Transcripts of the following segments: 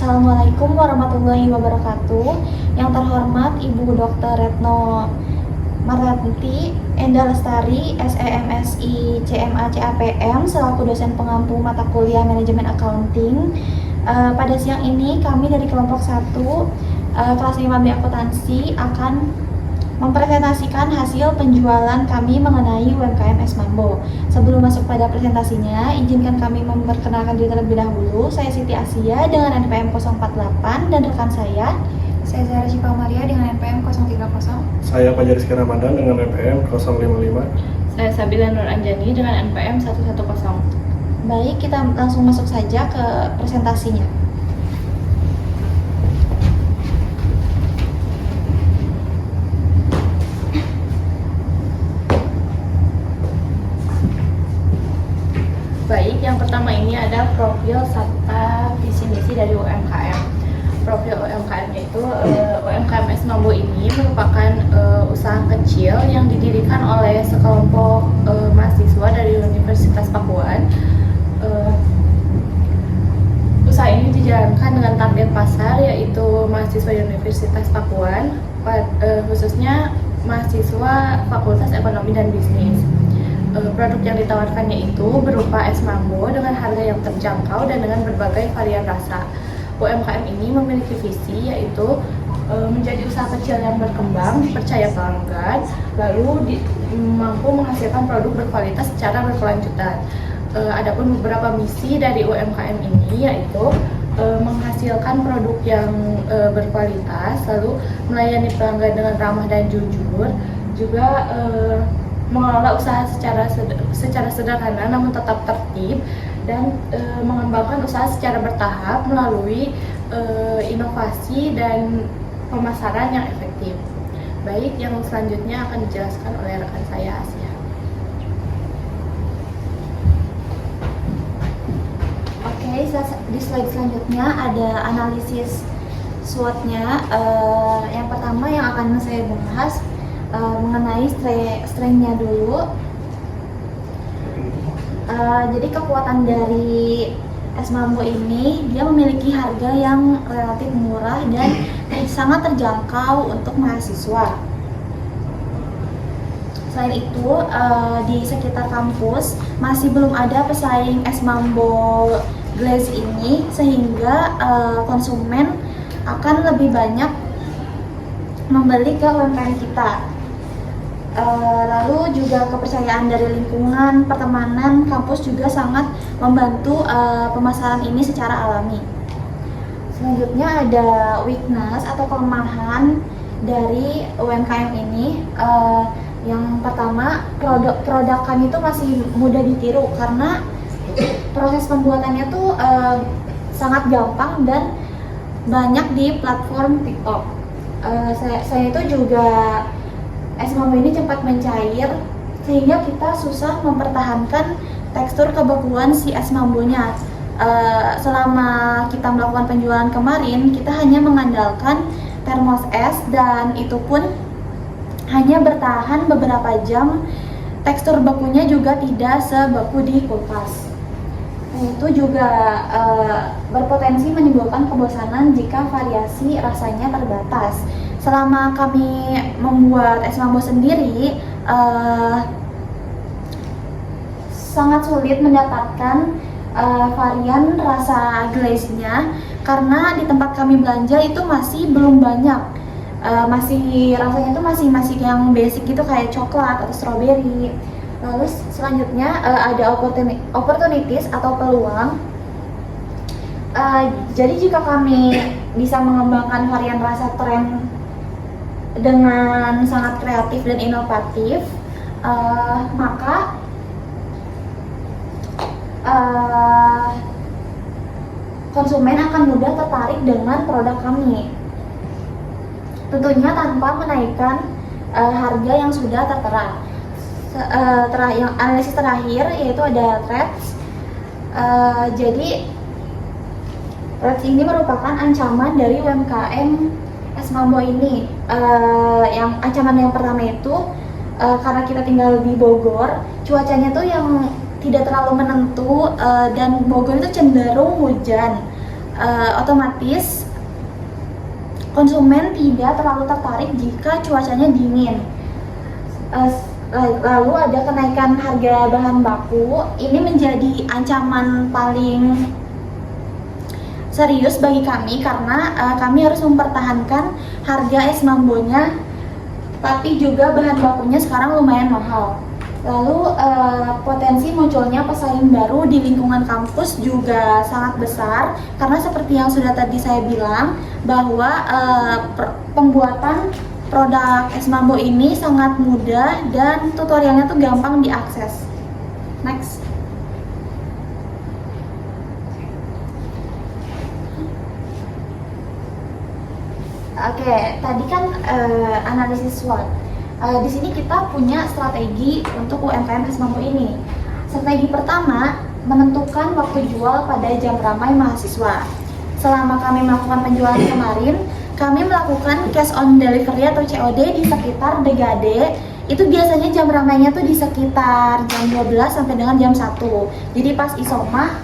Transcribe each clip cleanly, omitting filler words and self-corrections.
Assalamualaikum warahmatullahi wabarakatuh. Yang terhormat Ibu Dr. Retno Marlanti Enda Lestari, SEMSI CMA CAPM selaku dosen pengampu mata kuliah Manajemen Accounting. Pada siang ini kami dari kelompok 1 kelas 5B Akuntansi akan mempresentasikan hasil penjualan kami mengenai UMKM Es Mambo. Sebelum masuk pada presentasinya, izinkan kami memperkenalkan diri terlebih dahulu. Saya Siti Asia dengan NPM 048 dan rekan saya Zahra Syifa Maria dengan NPM 030. Saya Fajar Rizky Ramadan dengan NPM 055. Saya Sabila Nur Anjani dengan NPM 110. Baik, kita langsung masuk saja ke presentasinya. Baik, yang pertama ini ada profil serta visi misi dari UMKM. Profil UMKM yaitu UMKM Es Mambo ini merupakan usaha kecil yang didirikan oleh sekelompok mahasiswa dari Universitas Pakuan. Usaha ini dijalankan dengan target pasar yaitu mahasiswa Universitas Pakuan, khususnya mahasiswa Fakultas Ekonomi dan Bisnis. Produk yang ditawarkannya itu berupa es mambo dengan harga yang terjangkau dan dengan berbagai varian rasa. UMKM ini memiliki visi yaitu menjadi usaha kecil yang berkembang, dipercaya pelanggan, lalu mampu menghasilkan produk berkualitas secara berkelanjutan. Adapun beberapa misi dari UMKM ini yaitu menghasilkan produk yang berkualitas, lalu melayani pelanggan dengan ramah dan jujur, juga mengelola usaha secara sederhana namun tetap tertib, dan mengembangkan usaha secara bertahap melalui inovasi dan pemasaran yang efektif. Baik, yang selanjutnya akan dijelaskan oleh rekan saya Asia. Oke, di slide selanjutnya ada analisis SWOT-nya. Yang pertama yang akan saya bahas mengenai strength-nya dulu. Jadi kekuatan dari Es Mambo ini, dia memiliki harga yang relatif murah dan sangat terjangkau untuk mahasiswa. Selain itu, di sekitar kampus masih belum ada pesaing Es Mambo Glaze ini, sehingga konsumen akan lebih banyak membeli ke UMKM kita. Lalu juga kepercayaan dari lingkungan, pertemanan, kampus juga sangat membantu pemasaran ini secara alami. Selanjutnya ada weakness atau kelemahan dari UMKM ini. Yang pertama, produk kami itu masih mudah ditiru karena proses pembuatannya tuh sangat gampang dan banyak di platform TikTok. Saya itu juga es mambo ini cepat mencair sehingga kita susah mempertahankan tekstur kebekuan si es mambonya. Selama kita melakukan penjualan kemarin, kita hanya mengandalkan termos es dan itu pun hanya bertahan beberapa jam. Tekstur bekunya juga tidak sebeku di kulkas. Itu juga berpotensi menimbulkan kebosanan jika variasi rasanya terbatas. Selama kami membuat es mambo sendiri, sangat sulit mendapatkan varian rasa glaze-nya karena di tempat kami belanja itu masih belum banyak. Masih rasanya itu masih yang basic gitu kayak coklat atau strawberry. Lalu selanjutnya ada opportunities atau peluang. Jadi jika kami bisa mengembangkan varian rasa tren dengan sangat kreatif dan inovatif, maka konsumen akan mudah tertarik dengan produk kami. Tentunya tanpa menaikkan harga yang sudah tertera. Yang analisis terakhir yaitu ada threats. Jadi threats ini merupakan ancaman dari UMKM Es Mambo ini. Yang ancaman yang pertama itu karena kita tinggal di Bogor, cuacanya tuh yang tidak terlalu menentu dan Bogor itu cenderung hujan. otomatis konsumen tidak terlalu tertarik jika cuacanya dingin. Lalu ada kenaikan harga bahan baku, ini menjadi ancaman paling serius bagi kami karena kami harus mempertahankan harga es mambonya, tapi juga bahan bakunya sekarang lumayan mahal. Lalu potensi munculnya pesaing baru di lingkungan kampus juga sangat besar karena seperti yang sudah tadi saya bilang bahwa pembuatan produk es mambo ini sangat mudah dan tutorialnya tuh gampang diakses. Next. Oke, tadi kan analisis SWOT. Di sini kita punya strategi untuk UMKM es mambo ini. Strategi pertama, menentukan waktu jual pada jam ramai mahasiswa. Selama kami melakukan penjualan kemarin, kami melakukan cash on delivery atau COD di sekitar Degade. Itu biasanya jam ramainya tuh di sekitar jam 12 sampai dengan jam 1. Jadi pas isomah,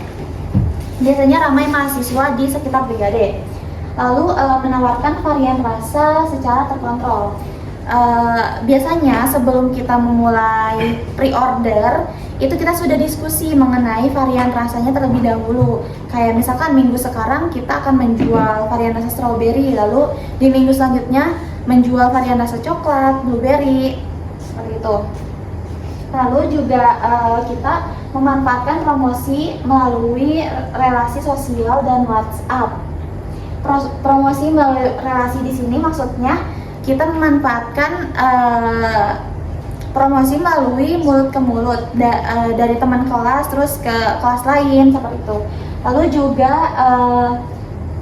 biasanya ramai mahasiswa di sekitar Degade. Lalu menawarkan varian rasa secara terkontrol. Biasanya sebelum kita memulai pre-order itu kita sudah diskusi mengenai varian rasanya terlebih dahulu. Kayak misalkan minggu sekarang kita akan menjual varian rasa strawberry, lalu di minggu selanjutnya menjual varian rasa coklat, blueberry, seperti itu. Lalu juga kita memanfaatkan promosi melalui relasi sosial dan WhatsApp. Promosi melalui relasi di sini maksudnya kita memanfaatkan promosi melalui mulut ke mulut dari teman kelas terus ke kelas lain seperti itu. Lalu juga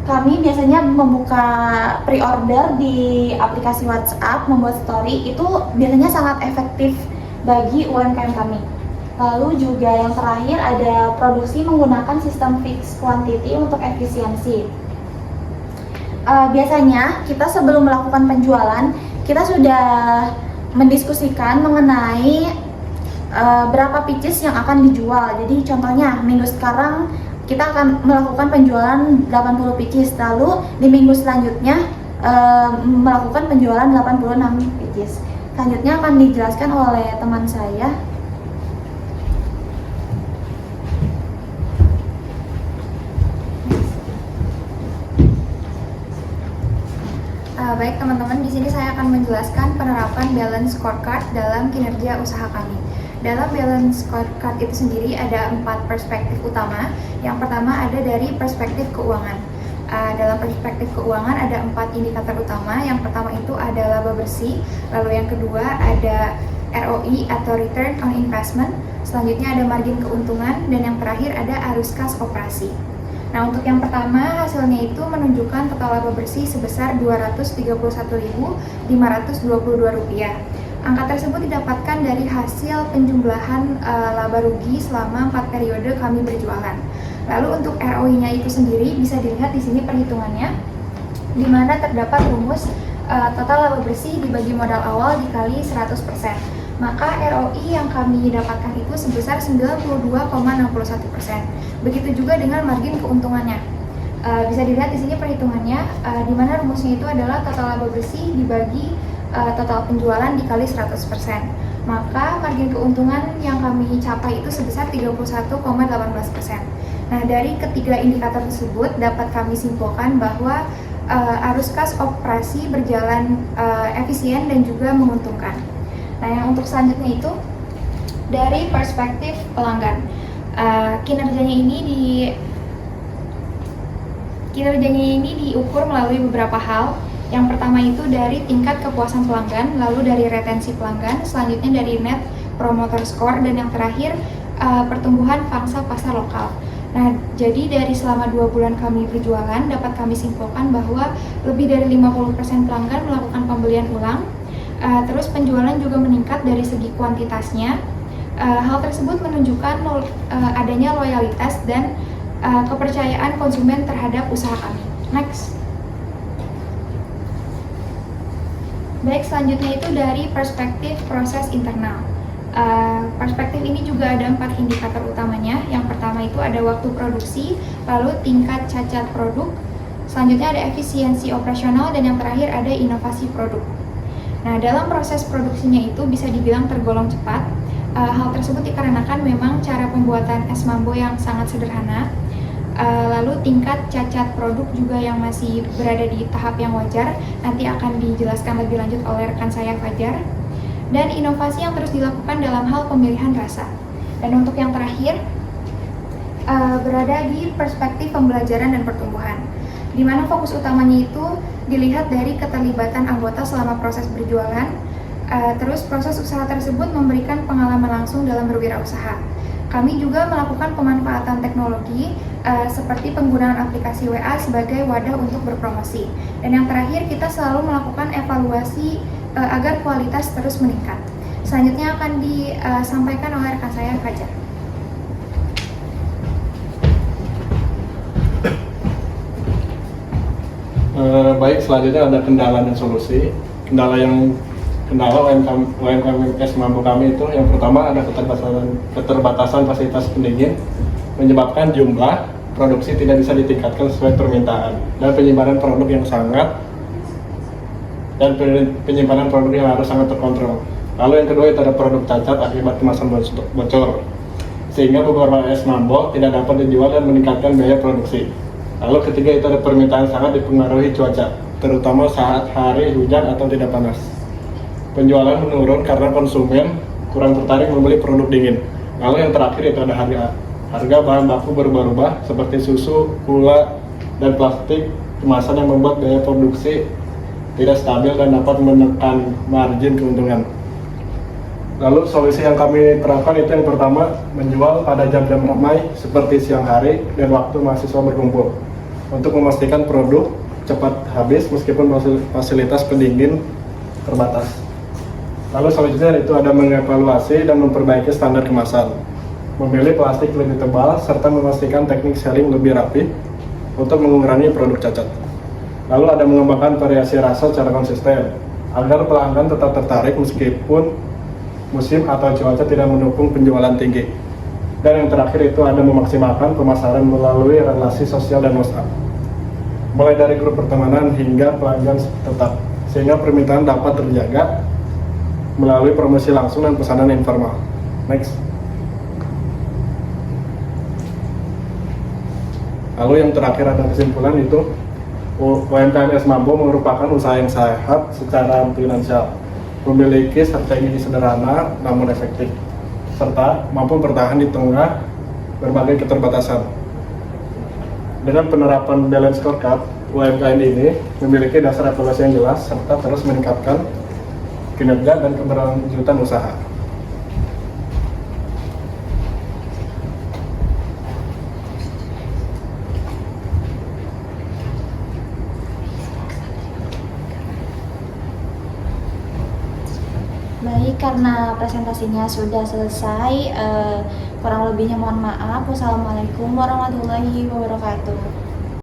kami biasanya membuka pre-order di aplikasi WhatsApp, membuat story itu biasanya sangat efektif bagi UMKM kami. Lalu juga yang terakhir ada produksi menggunakan sistem fixed quantity untuk efisiensi. Biasanya kita sebelum melakukan penjualan kita sudah mendiskusikan mengenai berapa pieces yang akan dijual. Jadi contohnya minggu sekarang kita akan melakukan penjualan 80 pieces, lalu di minggu selanjutnya melakukan penjualan 86 pieces. Selanjutnya akan dijelaskan oleh teman saya. Baik teman-teman, di sini saya akan menjelaskan penerapan balance scorecard dalam kinerja usaha kami. Dalam balance scorecard itu sendiri ada 4 perspektif utama. Yang pertama ada dari perspektif keuangan. Dalam perspektif keuangan ada 4 indikator utama. Yang pertama itu ada laba bersih, lalu yang kedua ada ROI atau Return on Investment, selanjutnya ada margin keuntungan, dan yang terakhir ada arus kas operasi. Nah, untuk yang pertama hasilnya itu menunjukkan total laba bersih sebesar Rp231.522. Angka tersebut didapatkan dari hasil penjumlahan laba rugi selama 4 periode kami berjualan. Lalu untuk ROI-nya itu sendiri bisa dilihat di sini perhitungannya, di mana terdapat rumus total laba bersih dibagi modal awal dikali 100%. Maka ROI yang kami dapatkan itu sebesar 92,61%. Begitu juga dengan margin keuntungannya. Bisa dilihat di sini perhitungannya, di mana rumusnya itu adalah total laba bersih dibagi total penjualan dikali 100%. Maka margin keuntungan yang kami capai itu sebesar 31,18%. Nah, dari ketiga indikator tersebut dapat kami simpulkan bahwa arus kas operasi berjalan efisien dan juga menguntungkan. Nah, yang untuk selanjutnya itu dari perspektif pelanggan. Kinerjanya ini diukur melalui beberapa hal. Yang pertama itu dari tingkat kepuasan pelanggan, lalu dari retensi pelanggan, selanjutnya dari net promoter score, dan yang terakhir pertumbuhan pangsa pasar lokal. Nah, jadi dari selama 2 bulan kami berjualan dapat kami simpulkan bahwa lebih dari 50% pelanggan melakukan pembelian ulang. Terus penjualan juga meningkat dari segi kuantitasnya. Hal tersebut menunjukkan adanya loyalitas dan kepercayaan konsumen terhadap usaha kami. Next. Baik, selanjutnya itu dari perspektif proses internal. Perspektif ini juga ada 4 indikator utamanya. Yang pertama itu ada waktu produksi, lalu tingkat cacat produk, selanjutnya ada efisiensi operasional, dan yang terakhir ada inovasi produk. Nah, dalam proses produksinya itu bisa dibilang tergolong cepat. Hal tersebut dikarenakan memang cara pembuatan es mambo yang sangat sederhana, lalu tingkat cacat produk juga yang masih berada di tahap yang wajar, nanti akan dijelaskan lebih lanjut oleh rekan saya Fajar, dan inovasi yang terus dilakukan dalam hal pemilihan rasa. Dan untuk yang terakhir, berada di perspektif pembelajaran dan pertumbuhan, di mana fokus utamanya itu dilihat dari keterlibatan anggota selama proses berjualan. Terus proses usaha tersebut memberikan pengalaman langsung dalam berwirausaha. Kami juga melakukan pemanfaatan teknologi seperti penggunaan aplikasi WA sebagai wadah untuk berpromosi. Dan yang terakhir, kita selalu melakukan evaluasi agar kualitas terus meningkat. Selanjutnya akan disampaikan oleh rekan saya Fajar. Baik, selanjutnya ada kendala dan solusi. Kendala UMKM es mambo kami itu yang pertama ada keterbatasan fasilitas pendingin, menyebabkan jumlah produksi tidak bisa ditingkatkan sesuai permintaan, dan penyimpanan produk yang harus sangat terkontrol. Lalu yang kedua itu ada produk cacat akibat kemasan bocor, sehingga beberapa es mambo tidak dapat dijual dan meningkatkan biaya produksi. Lalu ketiga itu ada permintaan sangat dipengaruhi cuaca, terutama saat hari hujan atau tidak panas. Penjualan menurun karena konsumen kurang tertarik membeli produk dingin. Lalu yang terakhir itu ada harga bahan baku berubah-ubah seperti susu, gula, dan plastik kemasan yang membuat biaya produksi tidak stabil dan dapat menekan margin keuntungan. Lalu solusi yang kami terapkan itu yang pertama, menjual pada jam-jam ramai seperti siang hari dan waktu mahasiswa berkumpul, untuk memastikan produk cepat habis meskipun fasilitas pendingin terbatas. Lalu selanjutnya itu ada mengevaluasi dan memperbaiki standar kemasan, memilih plastik lebih tebal, serta memastikan teknik selling lebih rapi untuk mengurangi produk cacat. Lalu ada mengembangkan variasi rasa secara konsisten, agar pelanggan tetap tertarik meskipun musim atau cuaca tidak mendukung penjualan tinggi. Dan yang terakhir itu ada memaksimalkan pemasaran melalui relasi sosial dan WhatsApp, mulai dari grup pertemanan hingga pelanggan tetap, sehingga permintaan dapat terjaga melalui promosi langsung dan pesanan informal. Next. Lalu yang terakhir ada kesimpulan itu UMKM es mambo merupakan usaha yang sehat secara finansial, memiliki strategi sederhana namun efektif, serta mampu bertahan di tengah berbagai keterbatasan. Dengan penerapan balance scorecard, UMKM ini memiliki dasar evaluasi yang jelas serta terus meningkatkan kinerja dan keberlanjutan usaha. Baik, karena presentasinya sudah selesai, kurang lebihnya mohon maaf. Wassalamualaikum warahmatullahi wabarakatuh.